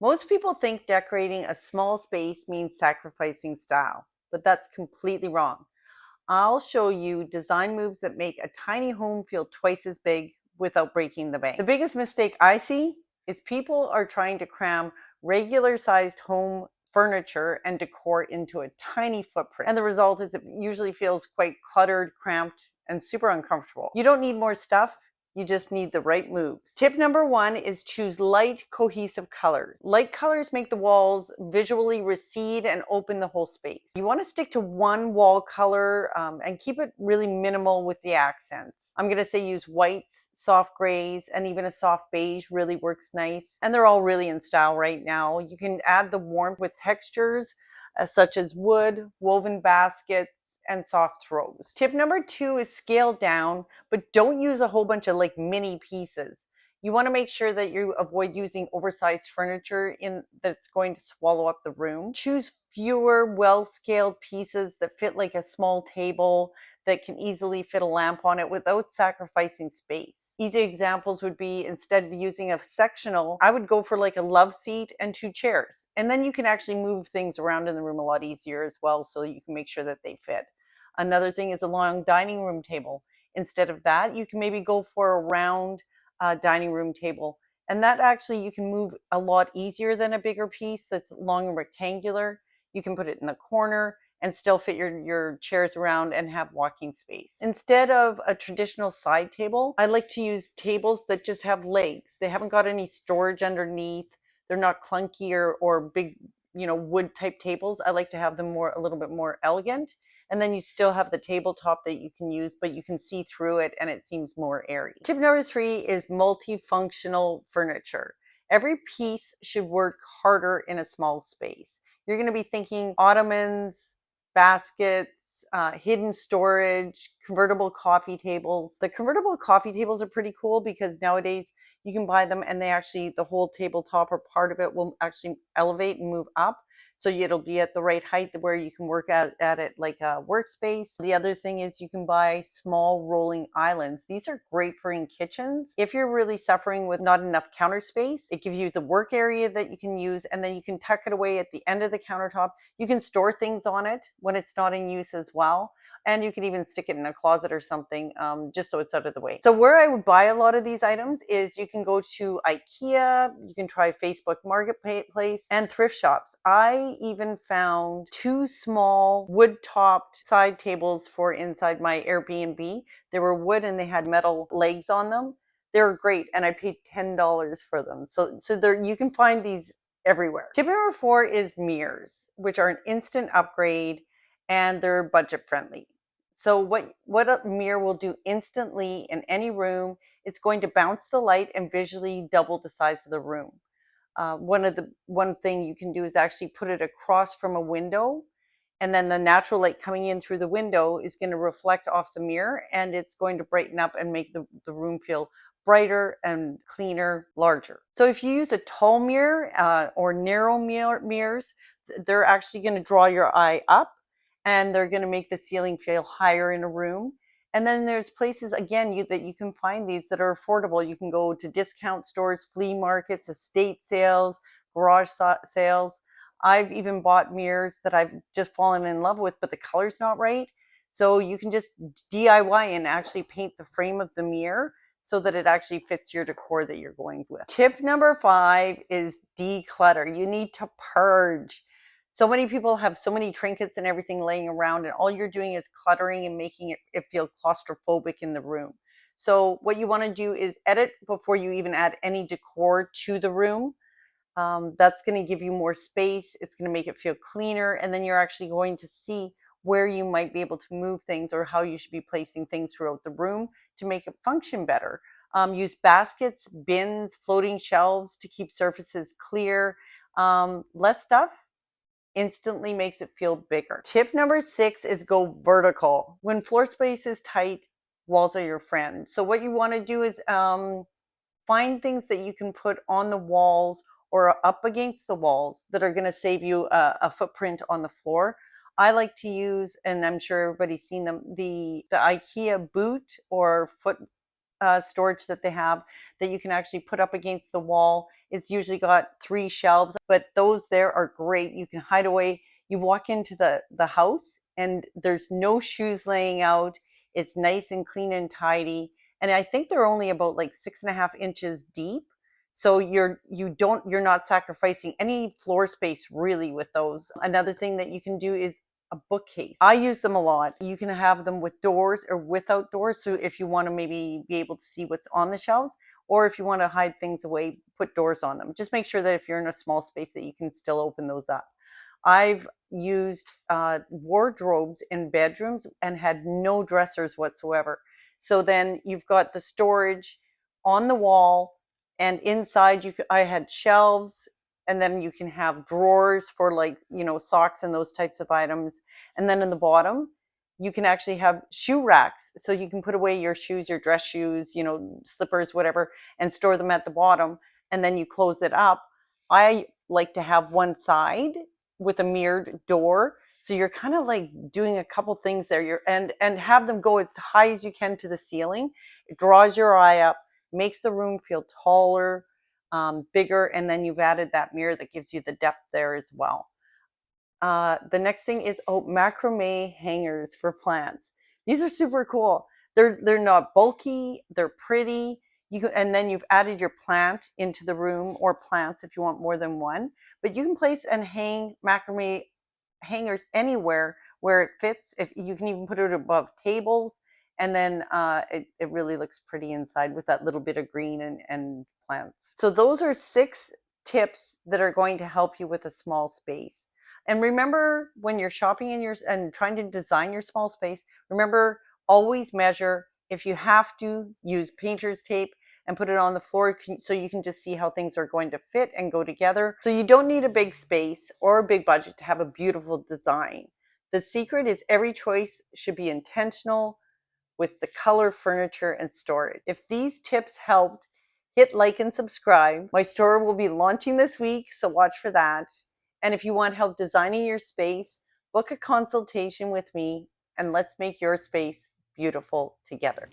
Most people think decorating a small space means sacrificing style, but that's completely wrong. I'll show you design moves that make a tiny home feel twice as big without breaking the bank. The biggest mistake I see is people are trying to cram regular sized home furniture and decor into a tiny footprint. And the result is it usually feels quite cluttered, cramped, and super uncomfortable. You don't need more stuff. You just need the right moves. Tip number one is choose light, cohesive colors. Light colors make the walls visually recede and open the whole space. You want to stick to one wall color and keep it really minimal with the accents. I'm going to say use whites, soft grays, and even a soft beige really works nice. And they're all really in style right now. You can add the warmth with textures such as wood, woven baskets, and soft throws. Tip number two is scale down, but don't use a whole bunch of like mini pieces. You want to make sure that you avoid using oversized furniture that's going to swallow up the room. Choose fewer well-scaled pieces that fit like a small table that can easily fit a lamp on it without sacrificing space. Easy examples would be, instead of using a sectional, I would go for like a love seat and two chairs. And then you can actually move things around in the room a lot easier as well, so you can make sure that they fit. Another thing is a long dining room table. Instead of that, you can maybe go for a round dining room table. And that actually you can move a lot easier than a bigger piece that's long and rectangular. You can put it in the corner and still fit your chairs around and have walking space. Instead of a traditional side table, I like to use tables that just have legs. They haven't got any storage underneath. They're not clunky or big, wood type tables. I like to have them a little bit more elegant. And then you still have the tabletop that you can use, but you can see through it and it seems more airy. Tip number three is multifunctional furniture. Every piece should work harder in a small space. You're going to be thinking ottomans, baskets, hidden storage, convertible coffee tables. The convertible coffee tables are pretty cool because nowadays you can buy them and the whole tabletop or part of it will actually elevate and move up. So it'll be at the right height where you can work at it like a workspace. The other thing is you can buy small rolling islands. These are great for in kitchens. If you're really suffering with not enough counter space, it gives you the work area that you can use, and then you can tuck it away at the end of the countertop. You can store things on it when it's not in use as well. And you can even stick it in a closet or something, just so it's out of the way. So where I would buy a lot of these items is you can go to IKEA, you can try Facebook Marketplace, and thrift shops. I even found two small wood-topped side tables for inside my Airbnb. They were wood and they had metal legs on them. They were great, and I paid $10 for them. So there, you can find these everywhere. Tip number four is mirrors, which are an instant upgrade and they're budget friendly. So what a mirror will do instantly in any room, it's going to bounce the light and visually double the size of the room. One thing you can do is actually put it across from a window, and then the natural light coming in through the window is going to reflect off the mirror, and it's going to brighten up and make the room feel brighter and cleaner, larger. So if you use a tall mirror or narrow mirrors, they're actually going to draw your eye up and they're going to make the ceiling feel higher in a room. And then there's places, again, that you can find these that are affordable. You can go to discount stores, flea markets, estate sales, garage sales. I've even bought mirrors that I've just fallen in love with, but the color's not right. So you can just DIY and actually paint the frame of the mirror so that it actually fits your decor that you're going with. Tip number five is declutter. You need to purge. So many people have so many trinkets and everything laying around, and all you're doing is cluttering and making it feel claustrophobic in the room. So what you want to do is edit before you even add any decor to the room. That's going to give you more space. It's going to make it feel cleaner. And then you're actually going to see where you might be able to move things or how you should be placing things throughout the room to make it function better. Use baskets, bins, floating shelves to keep surfaces clear. Less stuff instantly makes it feel bigger. Tip number six is go vertical. When floor space is tight, walls are your friend. So what you want to do is find things that you can put on the walls or up against the walls that are going to save you a footprint on the floor. I like to use, and I'm sure everybody's seen them, the IKEA boot or foot storage that they have that you can actually put up against the wall. It's usually got 3 shelves, but those there are great. You can hide away. You walk into the house and there's no shoes laying out. It's nice and clean and tidy. And I think they're only about like 6.5 inches deep. So you're not sacrificing any floor space really with those. Another thing that you can do is a bookcase. I use them a lot. You can have them with doors or without doors. So if you want to maybe be able to see what's on the shelves, or if you want to hide things away, put doors on them. Just make sure that if you're in a small space that you can still open those up. I've used wardrobes in bedrooms and had no dressers whatsoever. So then you've got the storage on the wall, and inside I had shelves, and then you can have drawers for, like, socks and those types of items. And then in the bottom, you can actually have shoe racks, so you can put away your shoes, your dress shoes, slippers, whatever, and store them at the bottom. And then you close it up. I like to have one side with a mirrored door, so you're kind of like doing a couple things there. And have them go as high as you can to the ceiling. It draws your eye up, makes the room feel taller, bigger, and then you've added that mirror that gives you the depth there as well. The next thing is macrame hangers for plants. These are super cool. They're not bulky. They're pretty. And then you've added your plant into the room, or plants if you want more than one. But you can place and hang macrame hangers anywhere where it fits. If you can even put it above tables, and then it really looks pretty inside with that little bit of green and plants. So those are 6 tips that are going to help you with a small space. And remember, when you're shopping and trying to design your small space, remember, always measure. If you have to, use painter's tape and put it on the floor so you can just see how things are going to fit and go together. So you don't need a big space or a big budget to have a beautiful design. The secret is every choice should be intentional with the color, furniture, and storage. If these tips helped, hit like and subscribe. My store will be launching this week, so watch for that. And if you want help designing your space, book a consultation with me and let's make your space beautiful together.